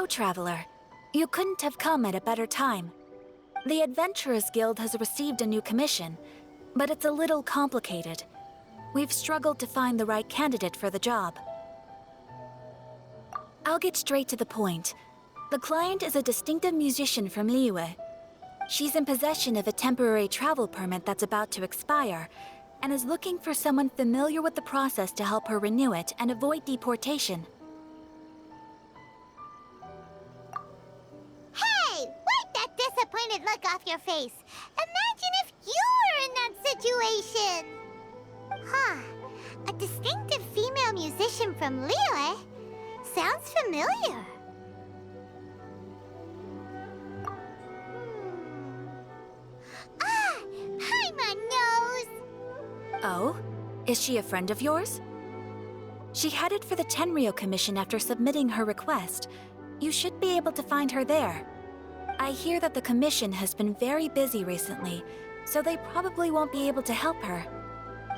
Hello, traveler. You couldn't have come at a better time. The Adventurers Guild has received a new commission, but it's a little complicated. We've struggled to find the right candidate for the job. I'll get straight to the point. The client is a distinctive musician from Liyue. She's in possession of a temporary travel permit that's about to expire, and is looking for someone familiar with the process to help her renew it and avoid deportation. Hey! Wipe that disappointed look off your face! Imagine if you were in that situation! Huh. A distinctive female musician from Liyue? Sounds familiar. Ah! Paimon knows! Oh? Is she a friend of yours? She headed for the Tenryou Commission after submitting her request. You should be able to find her there. I hear that the commission has been very busy recently, so they probably won't be able to help her.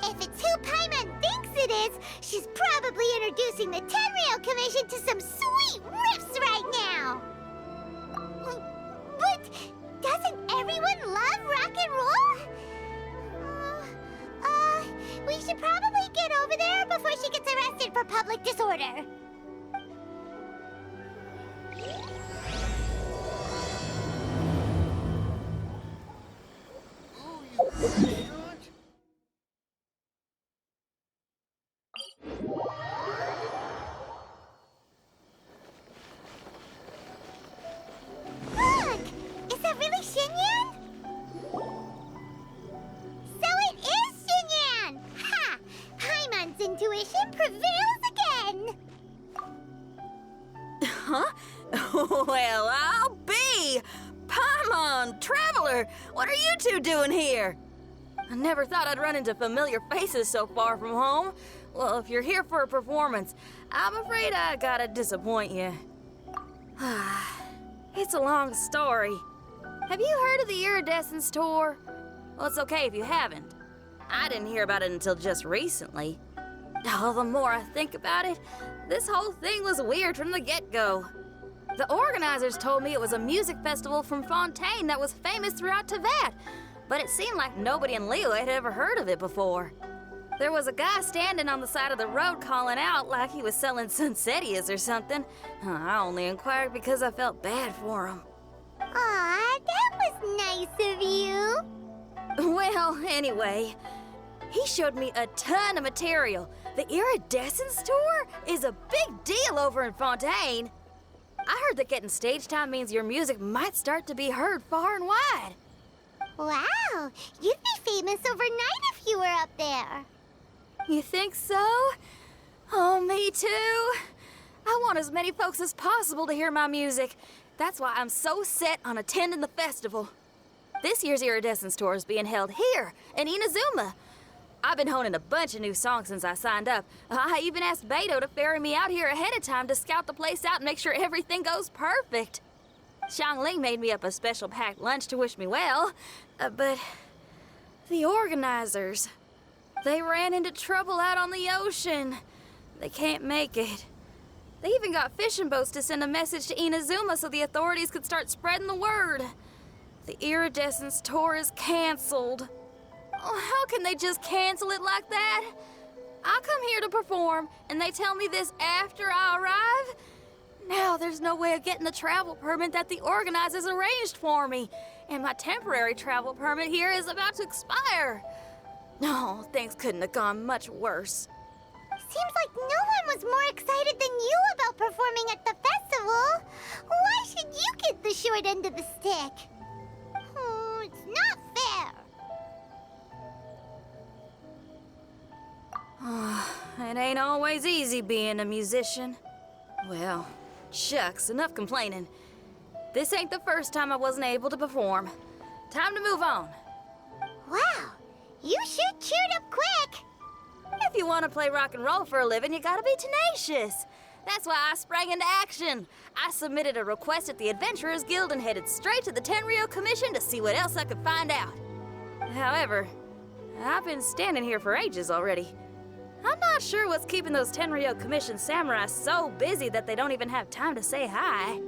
If it's who Paimon thinks it is, she's probably introducing the Tenryou Commission to some sweet riffs right now! But doesn't everyone love rock and roll? We should probably get over there before she gets arrested for public disorder. Look! Is that really Xinyan? So it is Xinyan! Ha! Paimon's intuition prevails again! Huh? Well, I'll be! Paimon, Traveler, what are you two doing here? I never thought I'd run into familiar faces so far from home. Well, if you're here for a performance, I'm afraid I gotta disappoint you. It's a long story. Have you heard of the Iridescence Tour? Well, it's okay if you haven't. I didn't hear about it until just recently. Oh, the more I think about it, this whole thing was weird from the get-go. The organizers told me it was a music festival from Fontaine that was famous throughout Teyvat, but it seemed like nobody in Liyue had ever heard of it before. There was a guy standing on the side of the road calling out like he was selling Sunsetias or something. I only inquired because I felt bad for him. Aw, that was nice of you. Well, anyway, he showed me a ton of material. The Iridescence Tour is a big deal over in Fontaine. I heard that getting stage time means your music might start to be heard far and wide. Wow, you'd be famous overnight if you were up there. You think so? Oh, me too. I want as many folks as possible to hear my music. That's why I'm so set on attending the festival. This year's Iridescence Tour is being held here in Inazuma. I've been honing a bunch of new songs since I signed up. I even asked Beto to ferry me out here ahead of time to scout the place out and make sure everything goes perfect. Xiangling made me up a special packed lunch to wish me well, but the organizers, they ran into trouble out on the ocean. They can't make it. They even got fishing boats to send a message to Inazuma so the authorities could start spreading the word. The Iridescence Tour is canceled. Oh, how can they just cancel it like that? I come here to perform, and they tell me this after I arrive? Now there's no way of getting the travel permit that the organizers arranged for me, and my temporary travel permit here is about to expire. No, things couldn't have gone much worse. Seems like no one was more excited than you about performing at the festival. Why should you get the short end of the stick? Oh, it's not fair. It ain't always easy being a musician. Well, shucks, enough complaining. This ain't the first time I wasn't able to perform. Time to move on. Wow, you sure cheered up quick. If you want to play rock and roll for a living, you gotta be tenacious. That's why I sprang into action. I submitted a request at the Adventurers Guild and headed straight to the Tenryou Commission to see what else I could find out. However, I've been standing here for ages already. I'm not sure what's keeping those Tenryou Commission samurai so busy that they don't even have time to say hi.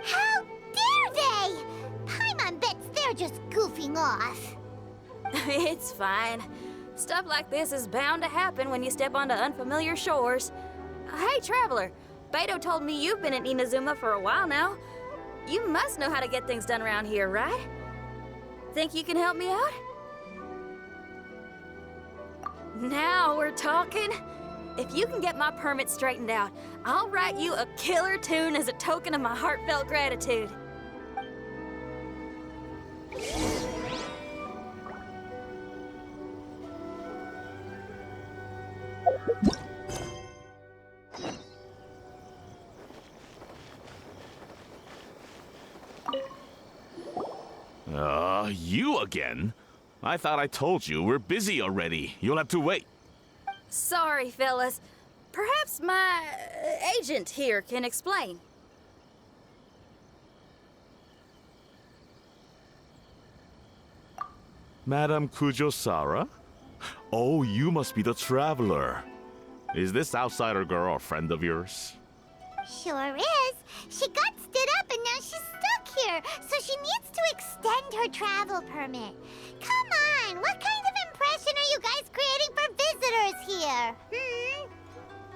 How dare they? Paimon bets they're just goofing off. It's fine. Stuff like this is bound to happen when you step onto unfamiliar shores. Hey, Traveler. Beto told me you've been at Inazuma for a while now. You must know how to get things done around here, right? Think you can help me out? Now we're talking. If you can get my permit straightened out, I'll write you a killer tune as a token of my heartfelt gratitude. You again? I thought I told you, we're busy already. You'll have to wait. Sorry, fellas. Perhaps my agent here can explain. Madame Kujo-Sara? Oh, you must be the traveler. Is this outsider girl a friend of yours? Sure is. She got stood up and now she's stuck here, so she needs to extend her travel permit. Come on, what kind of impression are you guys creating for visitors here?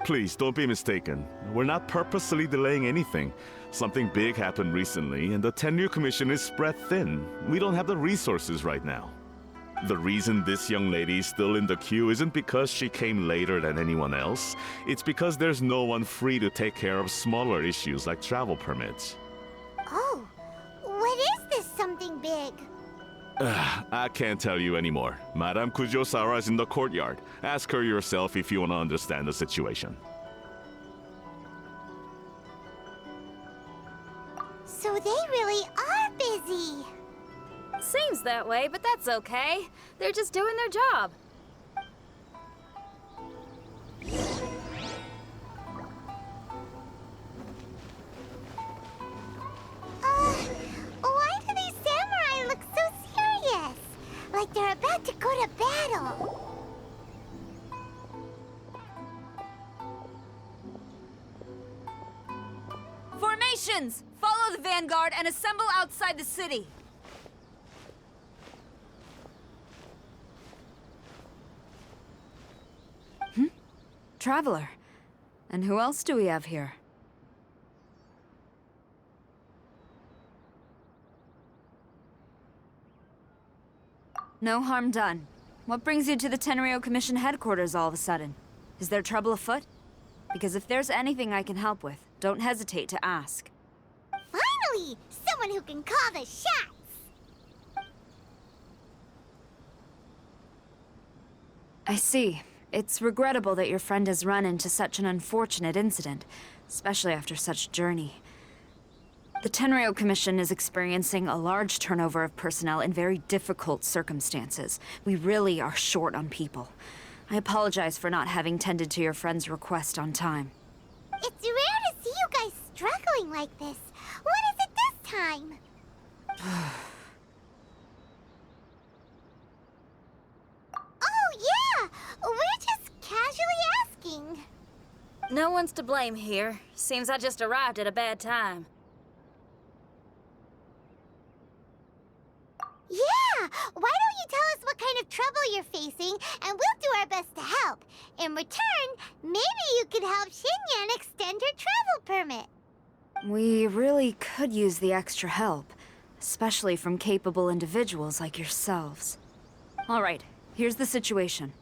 Please, don't be mistaken. We're not purposely delaying anything. Something big happened recently, and the Tenryu Commission is spread thin. We don't have the resources right now. The reason this young lady is still in the queue isn't because she came later than anyone else. It's because there's no one free to take care of smaller issues like travel permits. Oh, what is this something big? I can't tell you anymore. Madame Kujo-Sara is in the courtyard. Ask her yourself if you want to understand the situation. So they really are busy. Seems that way, but that's okay. They're just doing their job. Why do these samurai look so serious? Like they're about to go to battle. Formations! Follow the vanguard and assemble outside the city. Traveler. And who else do we have here? No harm done. What brings you to the Tenryu Commission headquarters all of a sudden? Is there trouble afoot? Because if there's anything I can help with, don't hesitate to ask. Finally! Someone who can call the shots! I see. It's regrettable that your friend has run into such an unfortunate incident, especially after such a journey. The Tenryu Commission is experiencing a large turnover of personnel in very difficult circumstances. We really are short on people. I apologize for not having tended to your friend's request on time. It's rare to see you guys struggling like this. What is it this time? Oh, yeah! We're just casually asking. No one's to blame here. Seems I just arrived at a bad time. Yeah! Why don't you tell us what kind of trouble you're facing, and we'll do our best to help. In return, maybe you could help Xinyan extend her travel permit. We really could use the extra help, especially from capable individuals like yourselves. All right, here's the situation.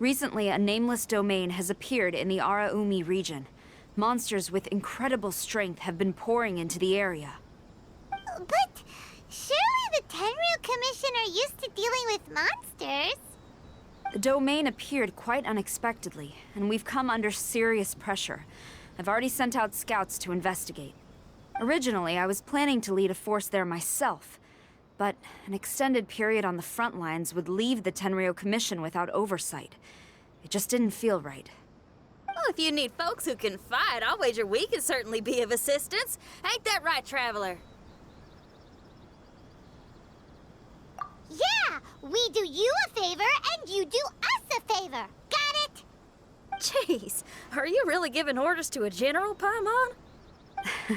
Recently, a nameless domain has appeared in the Araumi region. Monsters with incredible strength have been pouring into the area. But surely the Tenryu Commission are used to dealing with monsters. The domain appeared quite unexpectedly, and we've come under serious pressure. I've already sent out scouts to investigate. Originally, I was planning to lead a force there myself, but an extended period on the front lines would leave the Tenryu Commission without oversight. It just didn't feel right. Well, if you need folks who can fight, I'll wager we can certainly be of assistance. Ain't that right, Traveler? Yeah! We do you a favor, and you do us a favor. Got it? Jeez, are you really giving orders to a general, Paimon?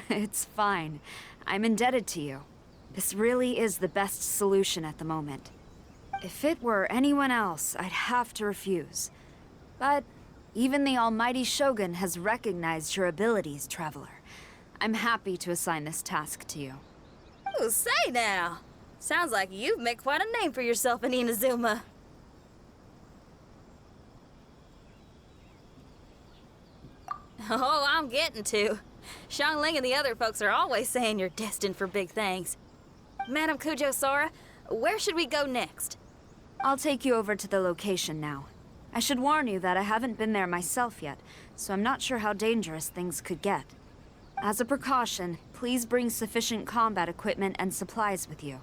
It's fine. I'm indebted to you. This really is the best solution at the moment. If it were anyone else, I'd have to refuse. But even the almighty Shogun has recognized your abilities, Traveler. I'm happy to assign this task to you. Ooh, say now. Sounds like you've made quite a name for yourself in Inazuma. Oh, I'm getting to. Xiangling and the other folks are always saying you're destined for big things. Madam Kujo Sora, where should we go next? I'll take you over to the location now. I should warn you that I haven't been there myself yet, so I'm not sure how dangerous things could get. As a precaution, please bring sufficient combat equipment and supplies with you.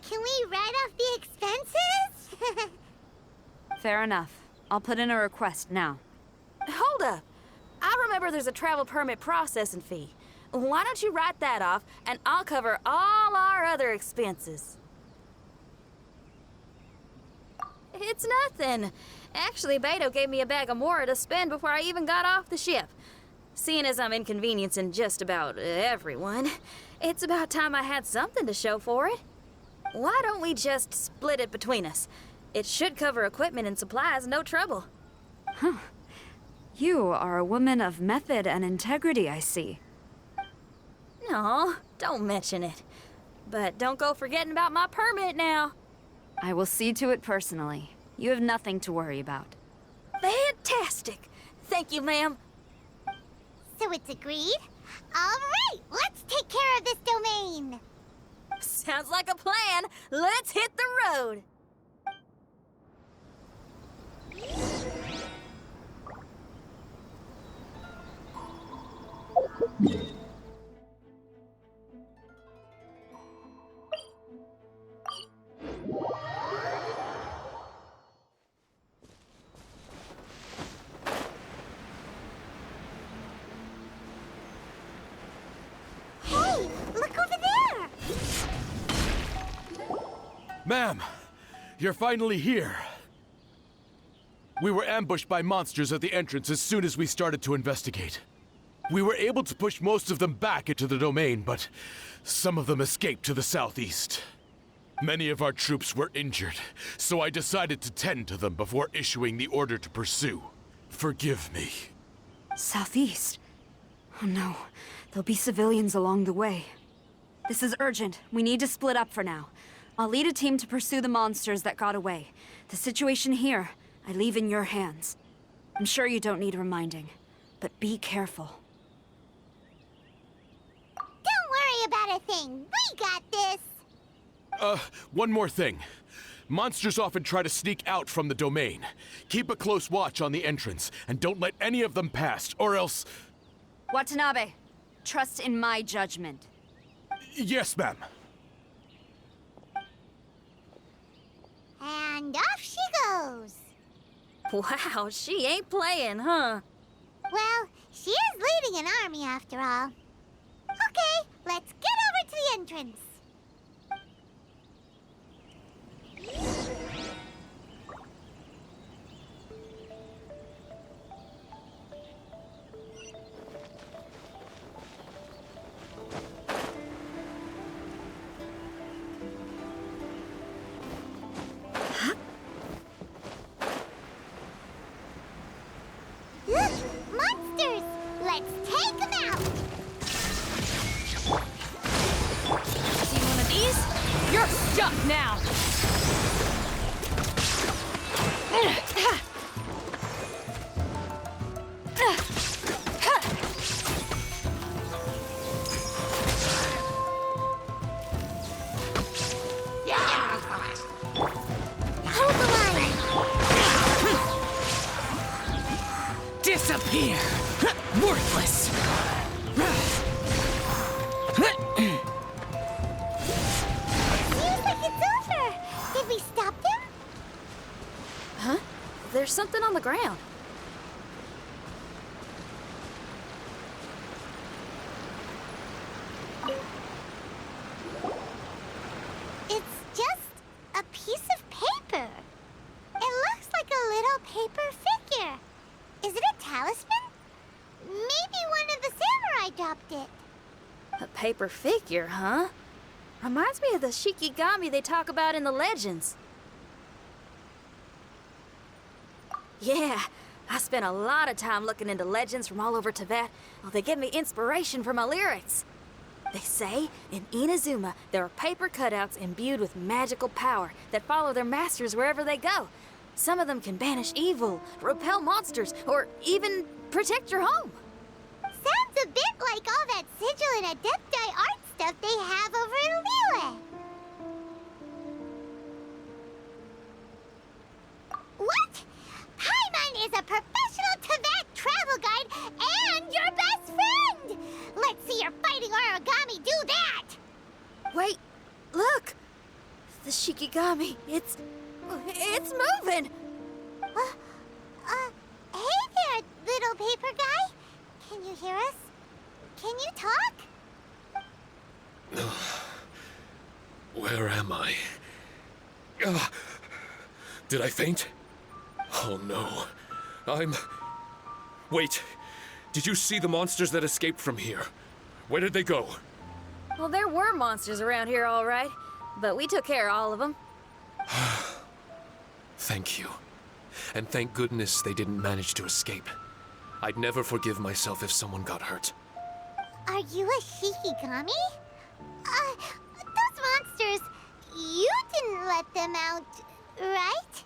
Can we write off the expenses? Fair enough. I'll put in a request now. Hold up. I remember there's a travel permit processing fee. Why don't you write that off, and I'll cover all our other expenses. It's nothing. Actually, Beto gave me a bag of Mora to spend before I even got off the ship. Seeing as I'm inconveniencing just about everyone, it's about time I had something to show for it. Why don't we just split it between us? It should cover equipment and supplies, no trouble. You are a woman of method and integrity, I see. No, don't mention it. But don't go forgetting about my permit now. I will see to it personally. You have nothing to worry about. Fantastic. Thank you, ma'am. So it's agreed? Alright, let's take care of this domain! Sounds like a plan. Let's hit the road. Hey, look over there! Ma'am, you're finally here. We were ambushed by monsters at the entrance as soon as we started to investigate. We were able to push most of them back into the domain, but some of them escaped to the southeast. Many of our troops were injured, so I decided to tend to them before issuing the order to pursue. Forgive me. Southeast? Oh no, there'll be civilians along the way. This is urgent. We need to split up for now. I'll lead a team to pursue the monsters that got away. The situation here, I leave in your hands. I'm sure you don't need reminding, but be careful. Don't worry about a thing. We got this. One more thing. Monsters often try to sneak out from the domain. Keep a close watch on the entrance, and don't let any of them pass, or else... Watanabe, trust in my judgment. Yes, ma'am. And off she goes. Wow, she ain't playing, huh? Well, she is leading an army after all. Okay, let's get over to the entrance. Look, monsters! Let's take them out! See one of these? You're stuck now. Hold the line! Disappear! Worthless! Seems like it's over! Did we stop them? Huh? There's something on the ground. It's just a piece of paper. It looks like a little paper figure. Is it a talisman? Maybe one of the samurai dropped it. paper figure, huh? Reminds me of the Shikigami they talk about in the legends. Yeah, I spent a lot of time looking into legends from all over Tibet. Well, they give me inspiration for my lyrics. They say in Inazuma there are paper cutouts imbued with magical power that follow their masters wherever they go. Some of them can banish evil, repel monsters, or even protect your home. Sounds a bit like all that sigil and adepti art stuff they have over in Liyue. What? Paimon is a professional Tibet travel guide and your best friend! Let's see your fighting origami do that! Wait, look! The Shikigami, it's moving! Hey there, little paper guy. Can you hear us? Can you talk? Where am I? Did I faint? Oh no. Wait. Did you see the monsters that escaped from here? Where did they go? Well, there were monsters around here, all right. But we took care of all of them. Thank you. And thank goodness they didn't manage to escape. I'd never forgive myself if someone got hurt. Are you a Shikigami? Those monsters, you didn't let them out, right?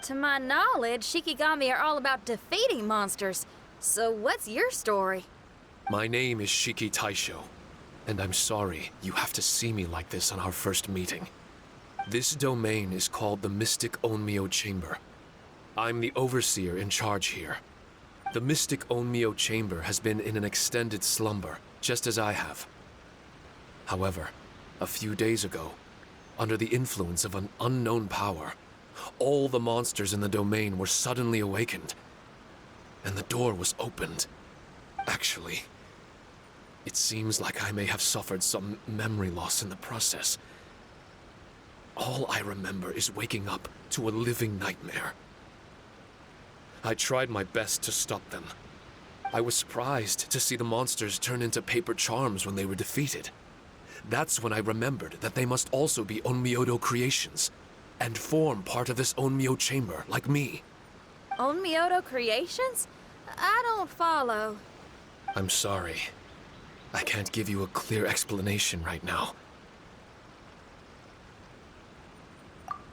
To my knowledge, Shikigami are all about defeating monsters. So what's your story? My name is Shiki Taisho, and I'm sorry you have to see me like this on our first meeting. This domain is called the Mystic Onmyo Chamber. I'm the overseer in charge here. The Mystic Onmyo Chamber has been in an extended slumber, just as I have. However, a few days ago, under the influence of an unknown power, all the monsters in the domain were suddenly awakened, and the door was opened. Actually, it seems like I may have suffered some memory loss in the process. All I remember is waking up to a living nightmare. I tried my best to stop them. I was surprised to see the monsters turn into paper charms when they were defeated. That's when I remembered that they must also be Onmyodo creations, and form part of this Onmyo chamber, like me. Onmyodo creations? I don't follow. I'm sorry. I can't give you a clear explanation right now.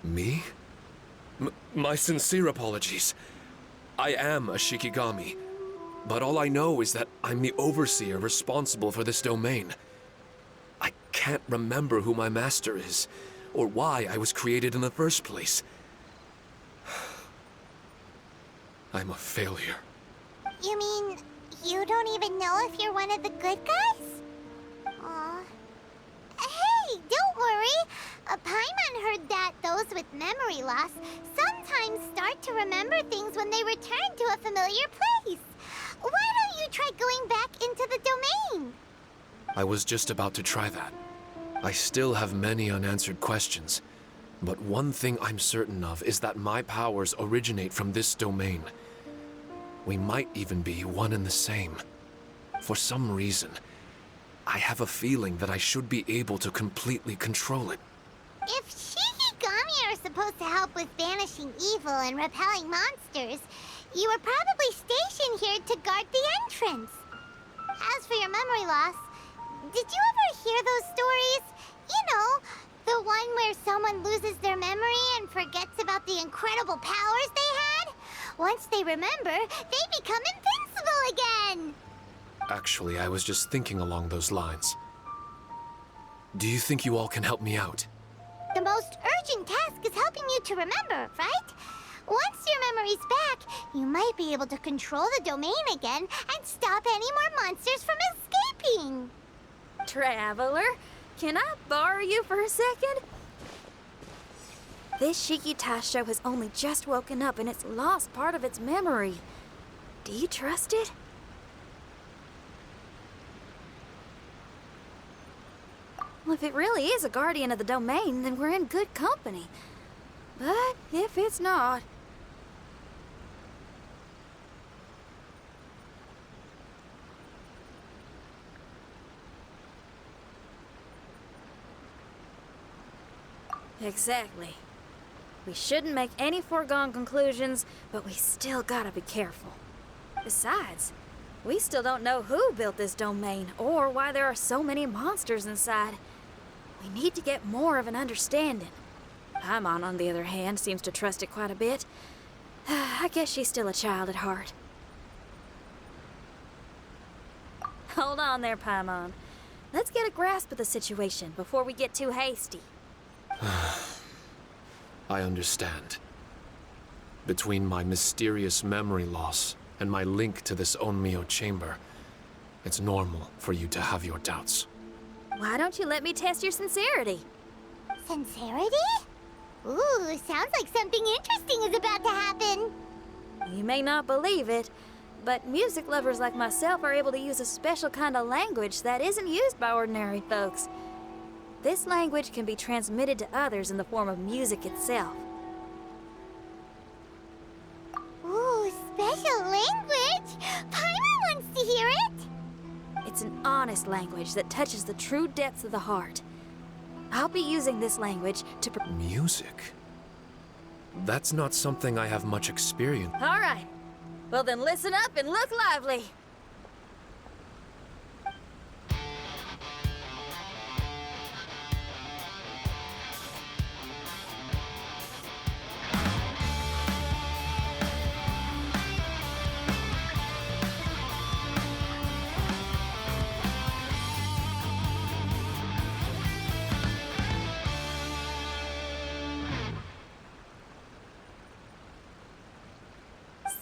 Me? My sincere apologies. I am a Shikigami, but all I know is that I'm the overseer responsible for this domain. I can't remember who my master is, or why I was created in the first place. I'm a failure. You mean you don't even know if you're one of the good guys? Aw. Hey, don't worry. Paimon heard that those with memory loss sometimes start to remember things when they return to a familiar place. Why don't you try going back into the domain? I was just about to try that. I still have many unanswered questions, but one thing I'm certain of is that my powers originate from this domain. We might even be one and the same. For some reason, I have a feeling that I should be able to completely control it. If Shikigami are supposed to help with banishing evil and repelling monsters, you were probably stationed here to guard the entrance. As for your memory loss, did you ever hear those stories? You know, the one where someone loses their memory and forgets about the incredible powers they had? Once they remember, they become invincible again! Actually, I was just thinking along those lines. Do you think you all can help me out? The most urgent task is helping you to remember, right? Once your memory's back, you might be able to control the domain again and stop any more monsters from escaping. Traveler, can I borrow you for a second? This Shiki Taisho has only just woken up and it's lost part of its memory. Do you trust it? Well, if it really is a guardian of the domain, then we're in good company. But if it's not... Exactly. We shouldn't make any foregone conclusions, but we still gotta be careful. Besides, we still don't know who built this domain or why there are so many monsters inside. We need to get more of an understanding. Paimon, on the other hand, seems to trust it quite a bit. I guess she's still a child at heart. Hold on there, Paimon. Let's get a grasp of the situation before we get too hasty. I understand. Between my mysterious memory loss and my link to this Onmyo chamber, it's normal for you to have your doubts. Why don't you let me test your sincerity? Sincerity? Ooh, sounds like something interesting is about to happen. You may not believe it, but music lovers like myself are able to use a special kind of language that isn't used by ordinary folks. This language can be transmitted to others in the form of music itself. Ooh, special language? Paimon wants to hear it! It's an honest language that touches the true depths of the heart. I'll be using this language to Music? That's not something I have much experience. All right. Well then listen up and look lively.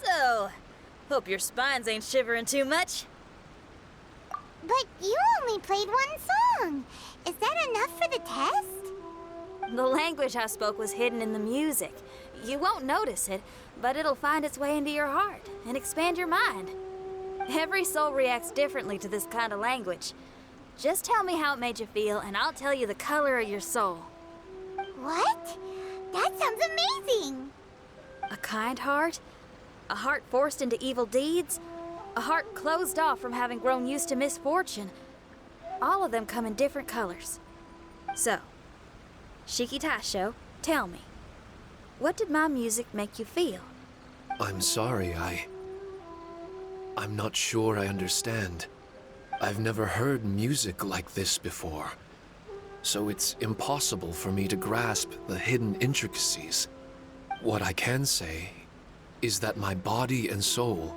So, hope your spines ain't shivering too much. But you only played one song. Is that enough for the test? The language I spoke was hidden in the music. You won't notice it, but it'll find its way into your heart and expand your mind. Every soul reacts differently to this kind of language. Just tell me how it made you feel, and I'll tell you the color of your soul. What? That sounds amazing! A kind heart? A heart forced into evil deeds? A heart closed off from having grown used to misfortune? All of them come in different colors. So, Shiki Taisho, tell me, what did my music make you feel? I'm sorry, I'm not sure I understand. I've never heard music like this before, so it's impossible for me to grasp the hidden intricacies. What I can say is that my body and soul,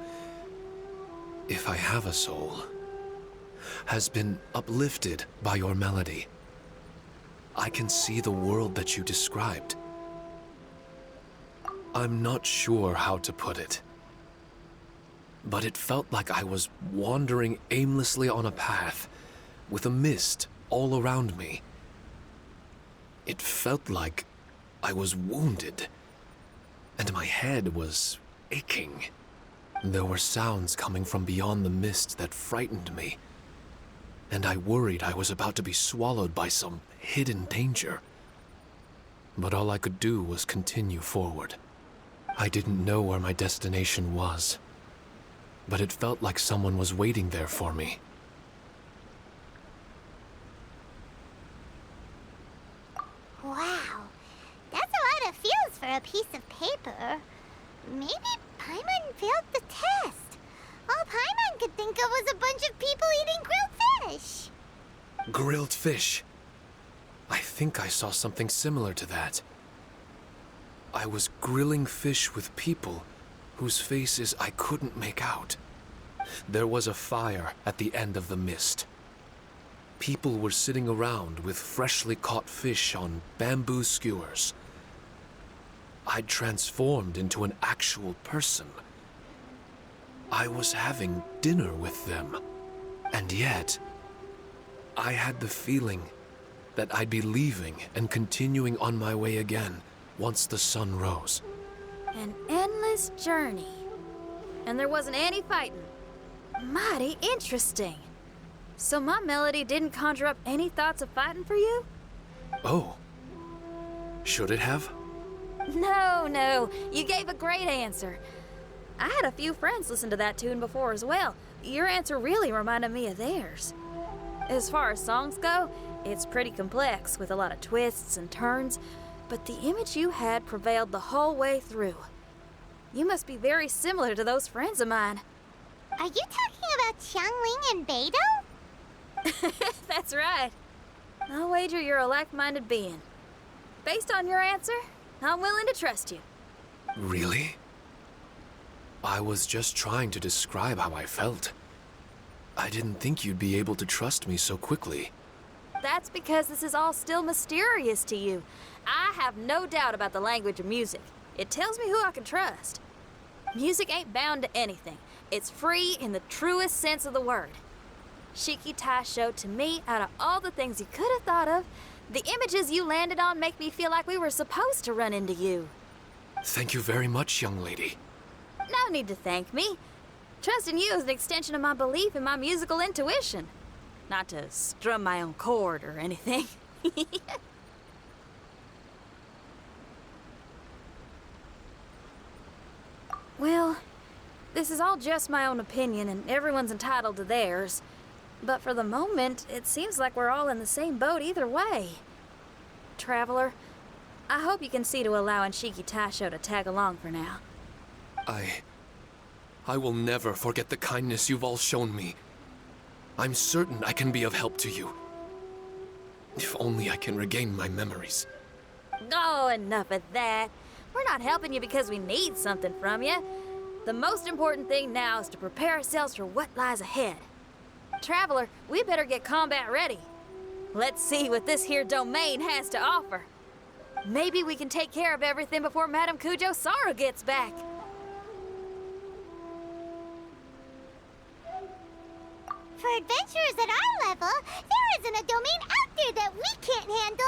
if I have a soul, has been uplifted by your melody. I can see the world that you described. I'm not sure how to put it, but it felt like I was wandering aimlessly on a path with a mist all around me. It felt like I was wounded, and my head was aching. There were sounds coming from beyond the mist that frightened me, and I worried I was about to be swallowed by some hidden danger. But all I could do was continue forward. I didn't know where my destination was, but it felt like someone was waiting there for me. Wow, that's a lot of feels for a piece of paper. Maybe Paimon failed the test. All Paimon could think of was a bunch of people eating grilled fish. Grilled fish. I think I saw something similar to that. I was grilling fish with people whose faces I couldn't make out. There was a fire at the end of the mist. People were sitting around with freshly caught fish on bamboo skewers. I'd transformed into an actual person. I was having dinner with them. And yet, I had the feeling that I'd be leaving and continuing on my way again once the sun rose. An endless journey. And there wasn't any fighting. Mighty interesting. So my melody didn't conjure up any thoughts of fighting for you? Oh. Should it have? No. You gave a great answer. I had a few friends listen to that tune before as well. Your answer really reminded me of theirs. As far as songs go, it's pretty complex with a lot of twists and turns. but the image you had prevailed the whole way through. You must be very similar to those friends of mine. Are you talking about Xiangling and Beidou? That's right. I'll wager you're a like-minded being. Based on your answer, I'm willing to trust you. Really? I was just trying to describe how I felt. I didn't think you'd be able to trust me so quickly. That's because this is all still mysterious to you. I have no doubt about the language of music. It tells me who I can trust. Music ain't bound to anything. It's free in the truest sense of the word. Shiki Taisho, to me, out of all the things you could have thought of, the images you landed on make me feel like we were supposed to run into you. Thank you very much, young lady. No need to thank me. Trusting you is an extension of my belief in my musical intuition. Not to strum my own chord or anything. Well, this is all just my own opinion, and everyone's entitled to theirs. But for the moment, it seems like we're all in the same boat either way. Traveler, I hope you can see to allowing Shiki Taisho to tag along for now. I will never forget the kindness you've all shown me. I'm certain I can be of help to you. If only I can regain my memories. Oh, enough of that. We're not helping you because we need something from you. The most important thing now is to prepare ourselves for what lies ahead. Traveler, we better get combat ready. Let's see what this here domain has to offer. Maybe we can take care of everything before Madame Kujo Sara gets back. For adventurers at our level, there isn't a domain out there that we can't handle.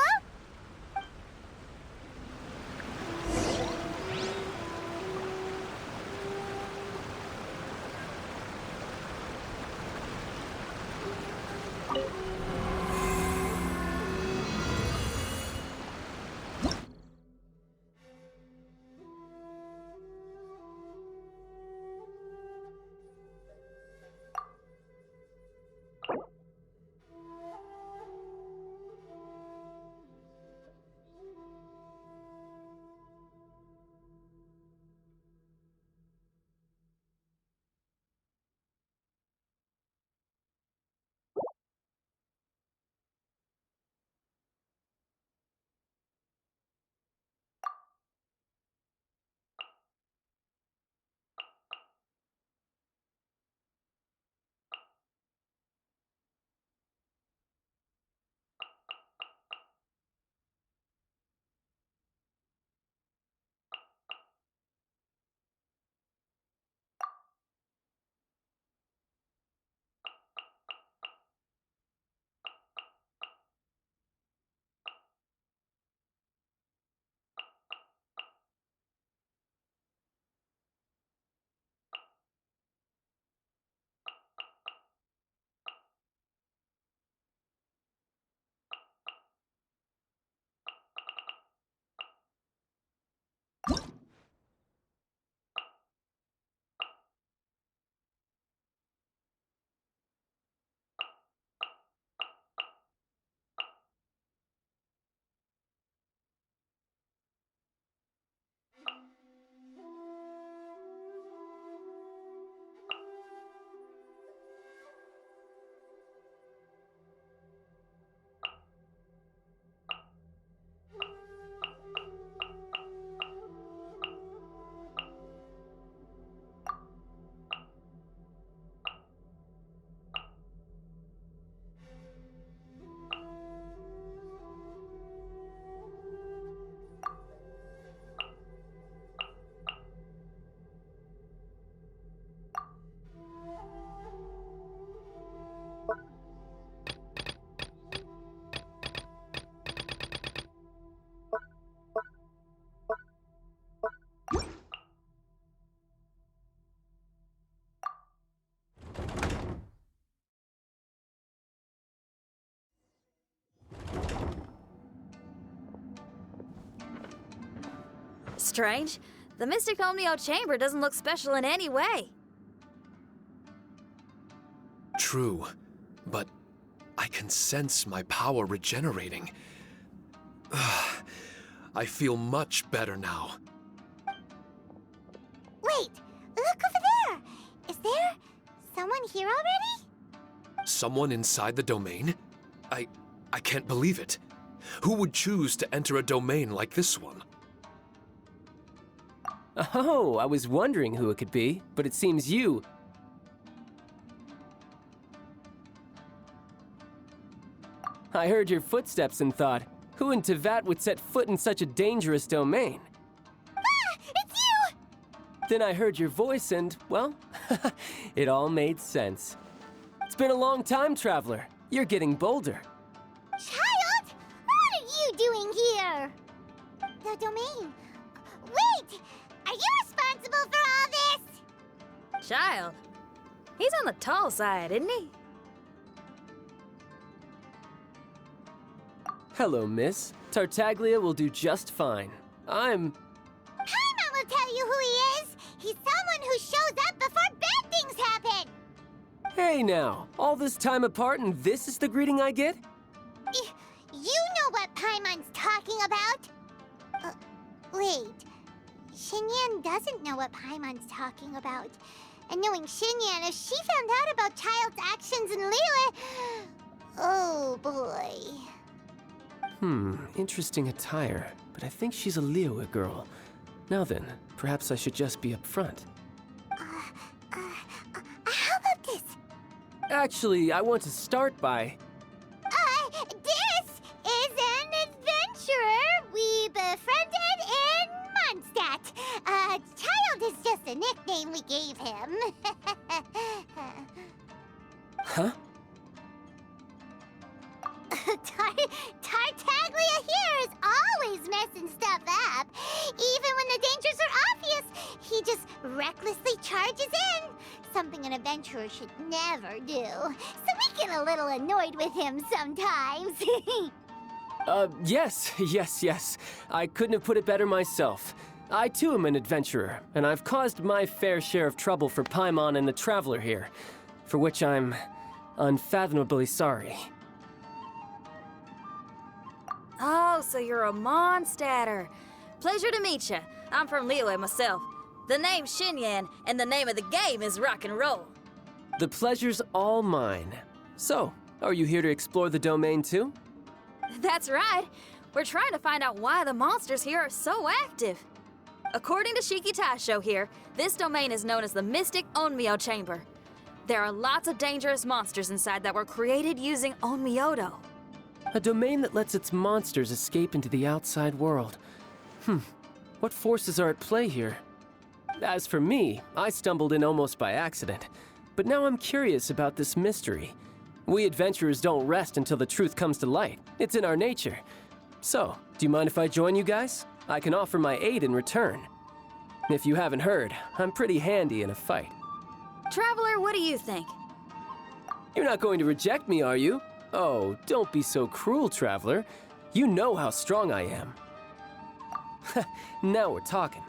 Strange. The Mystic Omnio Chamber doesn't look special in any way. True, but I can sense my power regenerating. I feel much better now. Wait, look over there! Is there someone here already? Someone inside the domain? I can't believe it. Who would choose to enter a domain like this one? Oh, I was wondering who it could be, but it seems you... I heard your footsteps and thought, who in Tevat would set foot in such a dangerous domain? Ah! It's you! Then I heard your voice and, well, it all made sense. It's been a long time, Traveler. You're getting bolder. Child! What are you doing here? The domain. Wait! Are you responsible for all this? Child. He's on the tall side, isn't he? Hello, miss. Tartaglia will do just fine. Paimon will tell you who he is. He's someone who shows up before bad things happen. Hey now, all this time apart and this is the greeting I get? You know what Paimon's talking about? Wait. Xinyan doesn't know what Paimon's talking about. And knowing Xinyan, if she found out about Child's actions in Liyue... Oh, boy. Interesting attire, but I think she's a Liyue girl. Now then, perhaps I should just be upfront. How about this? Actually, I want to start by... This is an adventurer we befriended in Mondstadt. Child is just a nickname we gave him. Huh? Tartaglia here is always messing stuff up. Even when the dangers are obvious, he just recklessly charges in. Something an adventurer should never do. So we get a little annoyed with him sometimes. Yes. I couldn't have put it better myself. I too am an adventurer, and I've caused my fair share of trouble for Paimon and the Traveler here, for which I'm unfathomably sorry. Oh, so you're a Mondstadter. Pleasure to meet you. I'm from Liyue myself. The name's Xinyan, and the name of the game is rock and roll. The pleasure's all mine. So, are you here to explore the domain too? That's right. We're trying to find out why the monsters here are so active. According to Shiki Taisho here, this domain is known as the Mystic Onmyo Chamber. There are lots of dangerous monsters inside that were created using Onmyodo. A domain that lets its monsters escape into the outside world. What forces are at play here? As for me, I stumbled in almost by accident. But now I'm curious about this mystery. We adventurers don't rest until the truth comes to light. It's in our nature. So, do you mind if I join you guys? I can offer my aid in return. If you haven't heard, I'm pretty handy in a fight. Traveler, what do you think? You're not going to reject me, are you? Oh, don't be so cruel, Traveler. You know how strong I am. Now we're talking.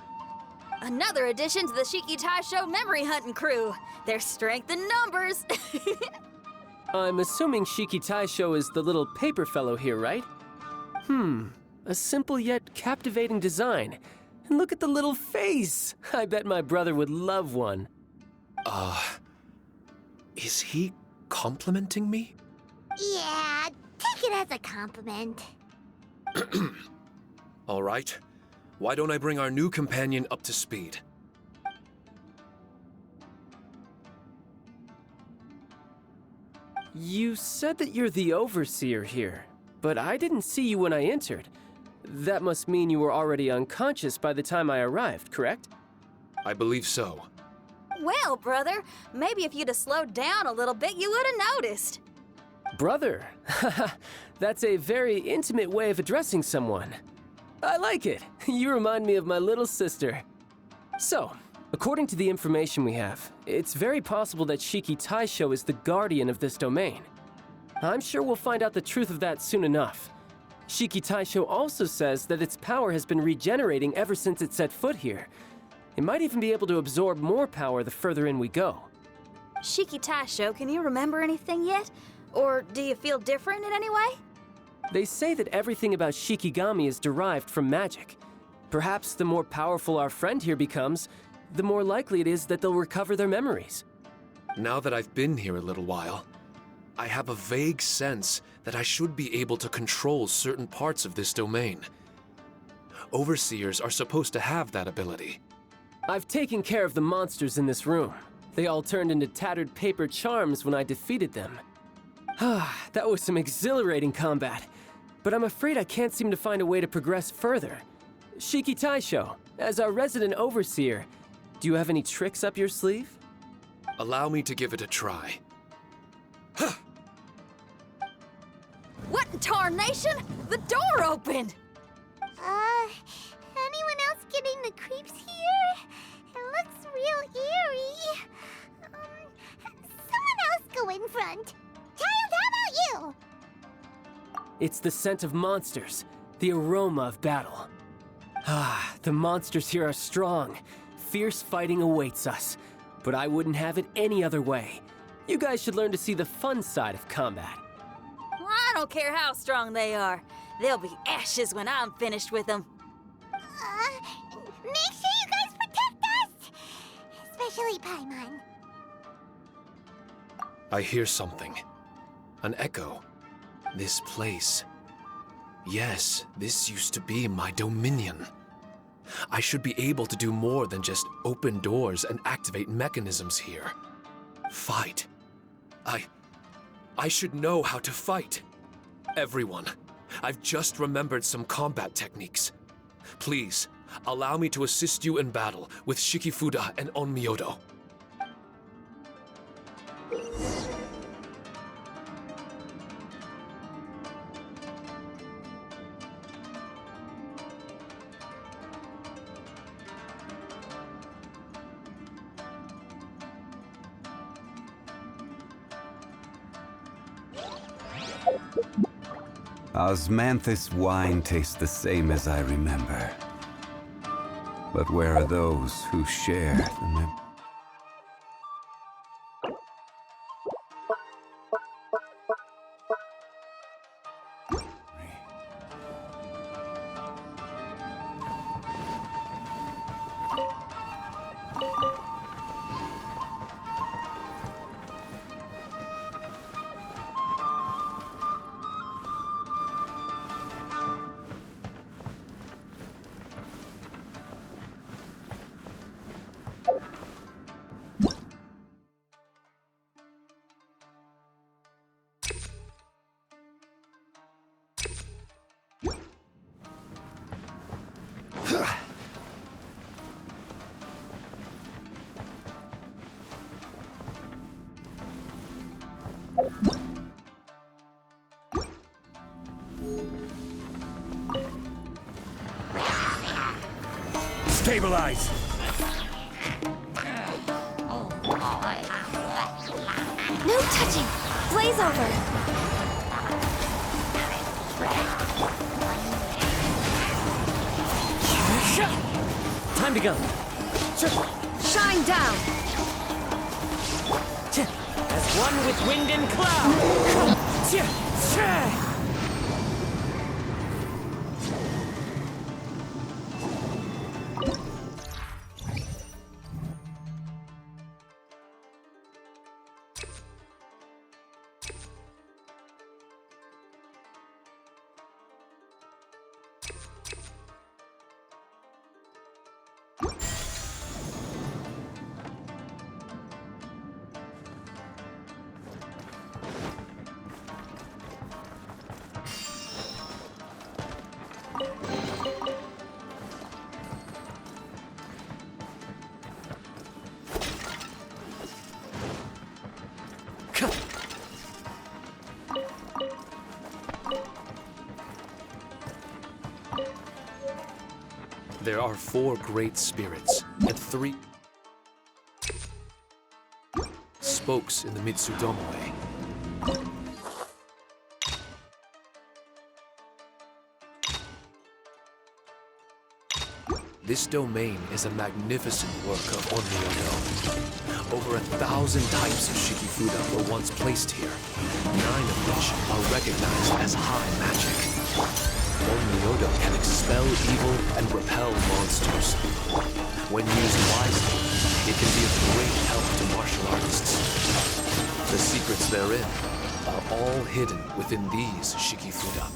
Another addition to the Shiki Taisho memory hunting crew. There's strength in numbers. I'm assuming Shiki Taisho is the little paper fellow here, right? A simple yet captivating design. And look at the little face! I bet my brother would love one. Is he complimenting me? Yeah, take it as a compliment. All right. Why don't I bring our new companion up to speed? You said that you're the overseer here, but I didn't see you when I entered. That must mean you were already unconscious by the time I arrived, correct? I believe so. Well, brother, maybe if you'd have slowed down a little bit, you would have noticed. Brother? That's a very intimate way of addressing someone. I like it. You remind me of my little sister. So, according to the information we have, it's very possible that Shiki Taisho is the guardian of this domain. I'm sure we'll find out the truth of that soon enough. Shiki Taisho also says that its power has been regenerating ever since it set foot here. It might even be able to absorb more power the further in we go. Shiki Taisho, can you remember anything yet? Or do you feel different in any way? They say that everything about Shikigami is derived from magic. Perhaps the more powerful our friend here becomes, the more likely it is that they'll recover their memories. Now that I've been here a little while, I have a vague sense that I should be able to control certain parts of this domain. Overseers are supposed to have that ability. I've taken care of the monsters in this room. They all turned into tattered paper charms when I defeated them. That was some exhilarating combat, but I'm afraid I can't seem to find a way to progress further. Shiki Taisho, as our resident overseer, do you have any tricks up your sleeve? Allow me to give it a try. What in tarnation? The door opened! Anyone else getting the creeps here? It looks real eerie. Someone else go in front. Child, how about you? It's the scent of monsters, the aroma of battle. The monsters here are strong. Fierce fighting awaits us, but I wouldn't have it any other way. You guys should learn to see the fun side of combat. Well, I don't care how strong they are. They'll be ashes when I'm finished with them. Make sure you guys protect us! Especially Paimon. I hear something. An echo. This place. Yes, this used to be my dominion. I should be able to do more than just open doors and activate mechanisms here. Fight. I should know how to fight. Everyone, I've just remembered some combat techniques. Please, allow me to assist you in battle with Shikifuda and Onmyodo. Osmanthus wine tastes the same as I remember. But where are those who share the memory? Stabilize! No touching! Blaze over! Time to go. Shine down! As one with wind and cloud. There are 4 great spirits and 3 spokes in the Mitsudomo-e. This domain is a magnificent work of Onmyodo. Over 1,000 types of Shikifuda were once placed here, 9 of which are recognized as high magic. Onmyodo can expel evil and repel monsters. When used wisely, it can be of great help to martial artists. The secrets therein are all hidden within these Shikifuda.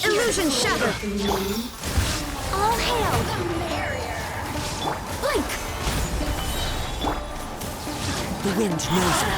Illusion shattered! All hail! Blink! The wind knows me.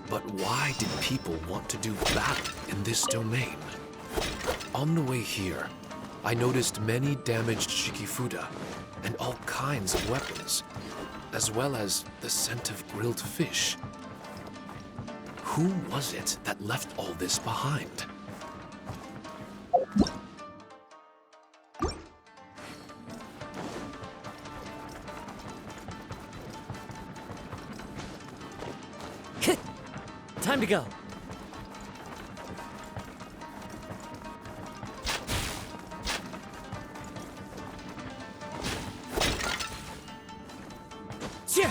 But why did people want to do battle in this domain? On the way here, I noticed many damaged Shikifuda and all kinds of weapons, as well as the scent of grilled fish. Who was it that left all this behind? Time to go. Yeah.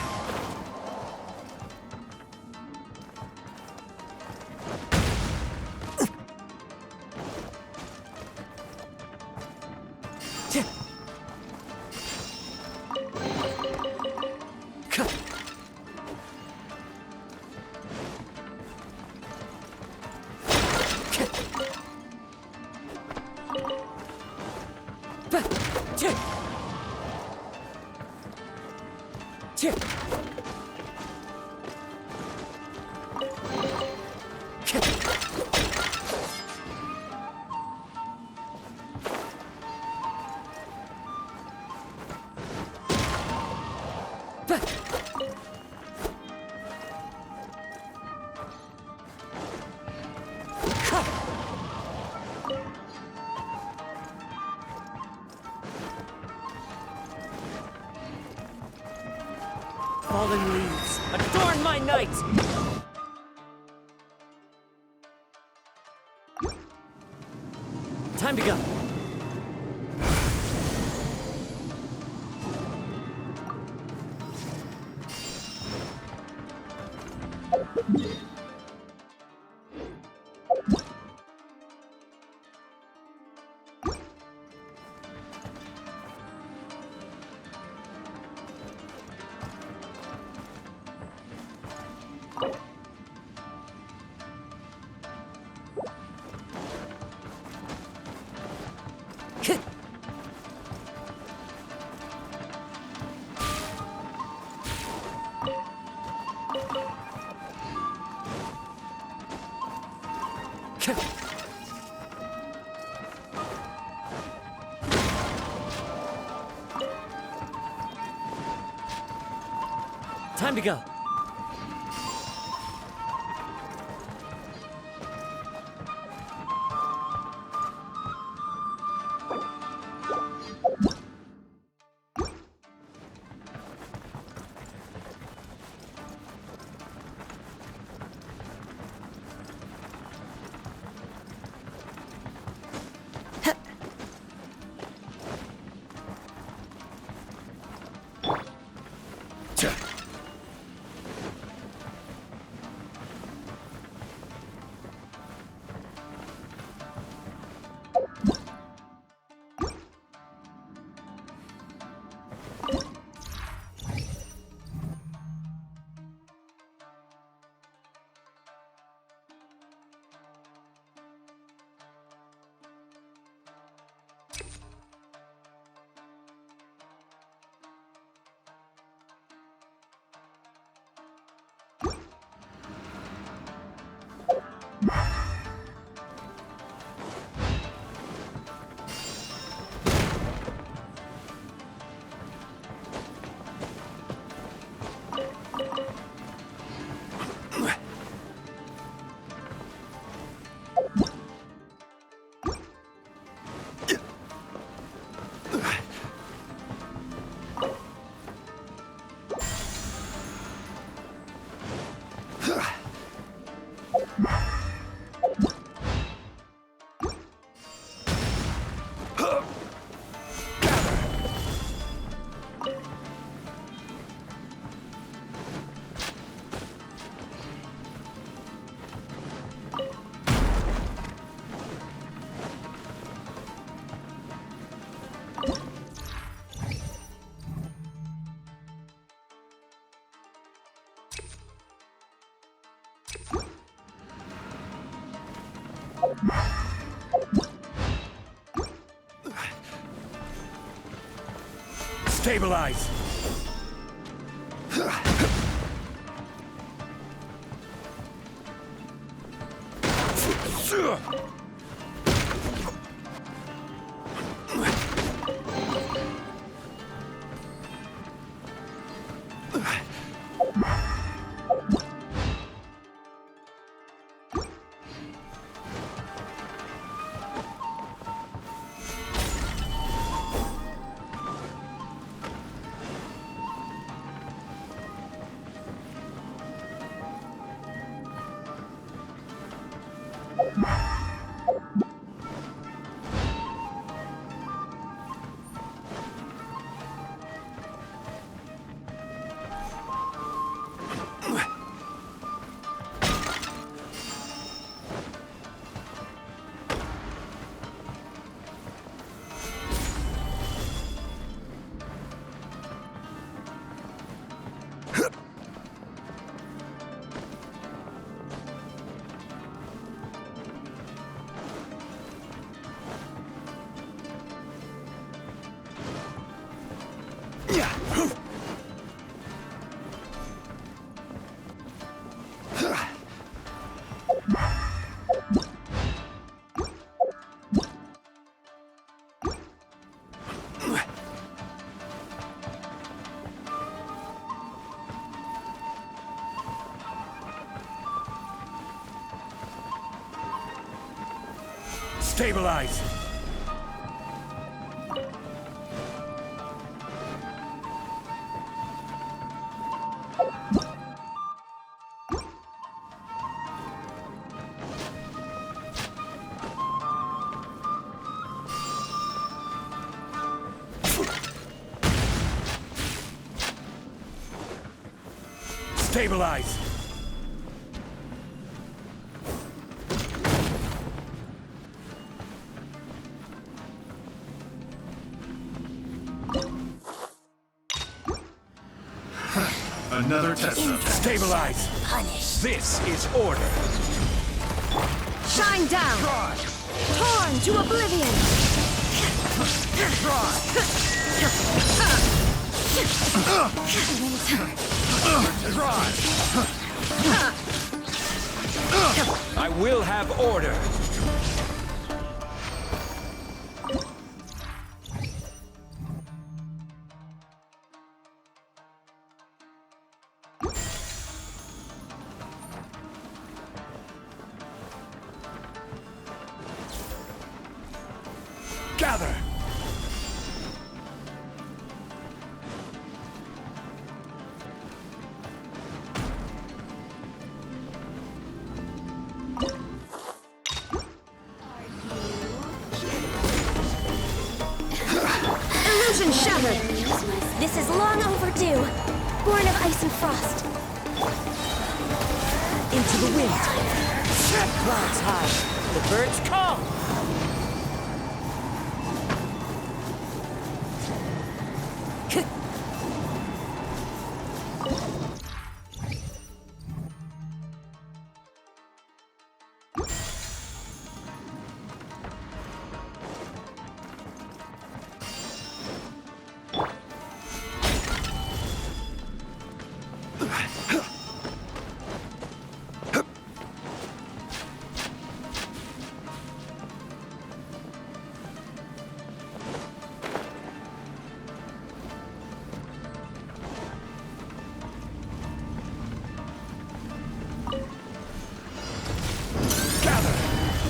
Fallen leaves, adorn my night! Time to go. Time to go. Stabilize! Stabilize! Stabilize! Another test zone. Stabilize! Punish. This is order! Shine down! Torn to oblivion! I will have order! Gather! Illusion shattered! This is long overdue. Born of ice and frost. Into the wind. Clouds high. The birds call.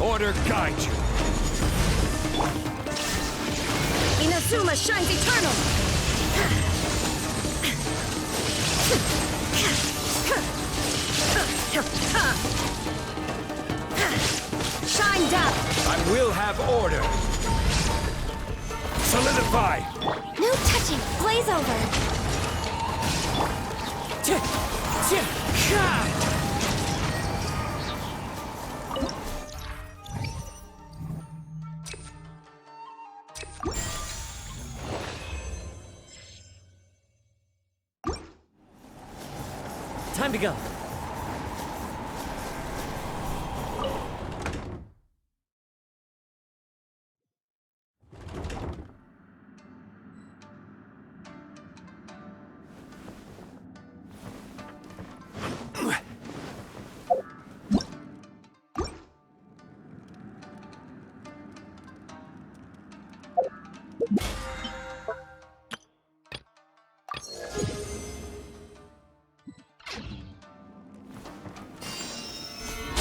Order guide you! Inazuma shines eternal! Shine down! I will have order! Solidify! No touching. Blaze over. Time to go.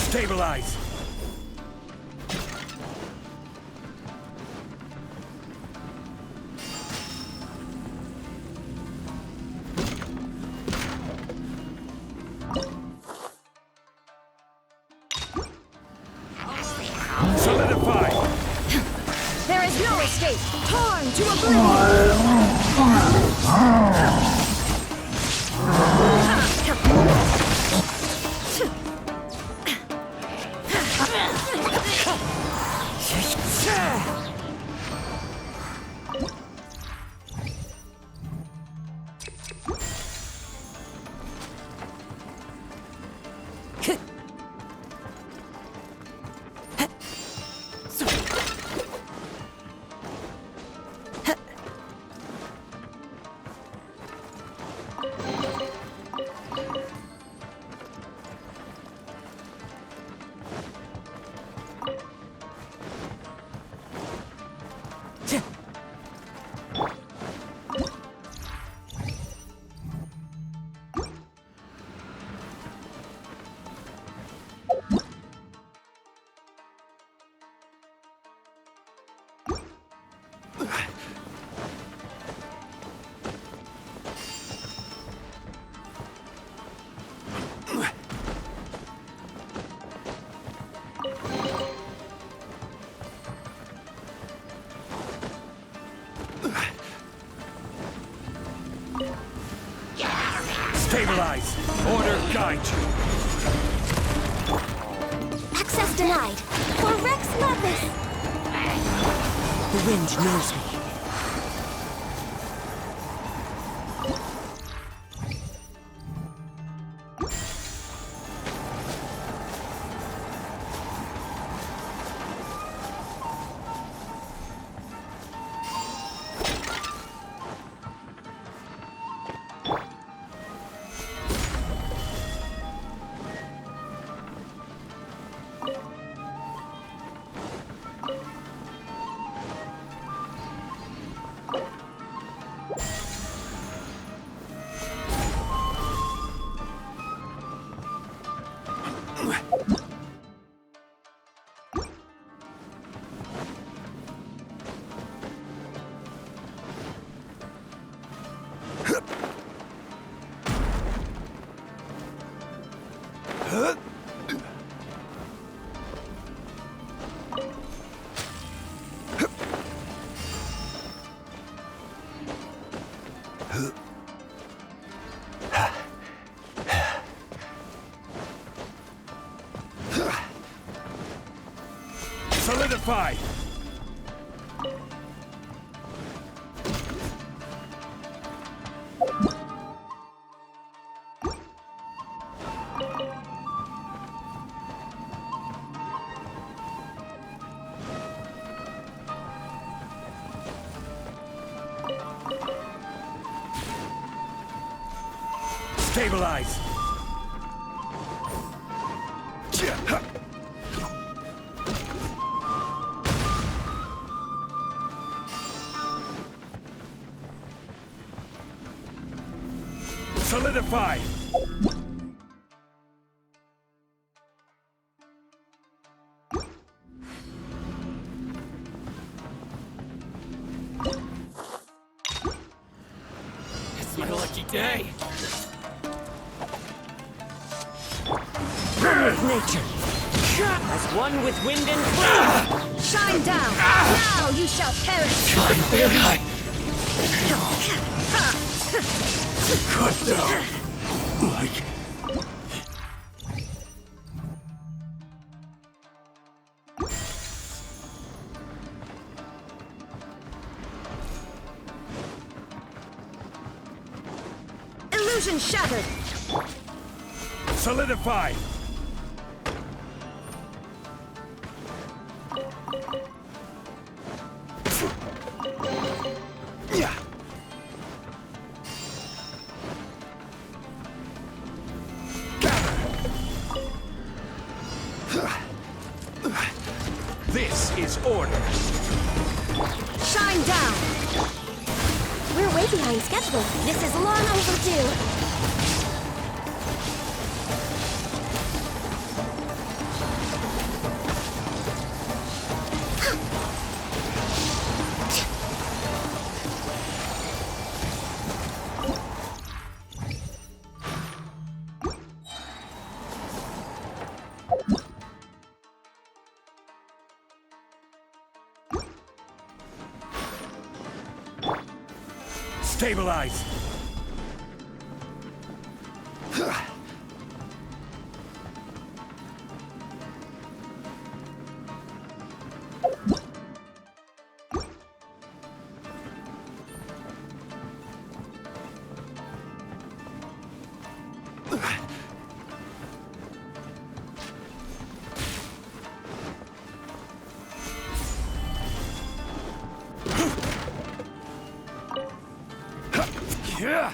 Stabilize! Solidify! There is no escape! Torn to oblivion! Stabilize! Order guide you! Access denied. For Rex Lapis. The wind knows me. Solidify! Stabilize! Solidify! It's my lucky day. Nature. As one with wind and flame. Shine down! Now you shall perish! Cut down! Like... Illusion shattered! Solidify! This is order. Shine down! We're way behind schedule. This is long overdue. Stabilize! Yeah.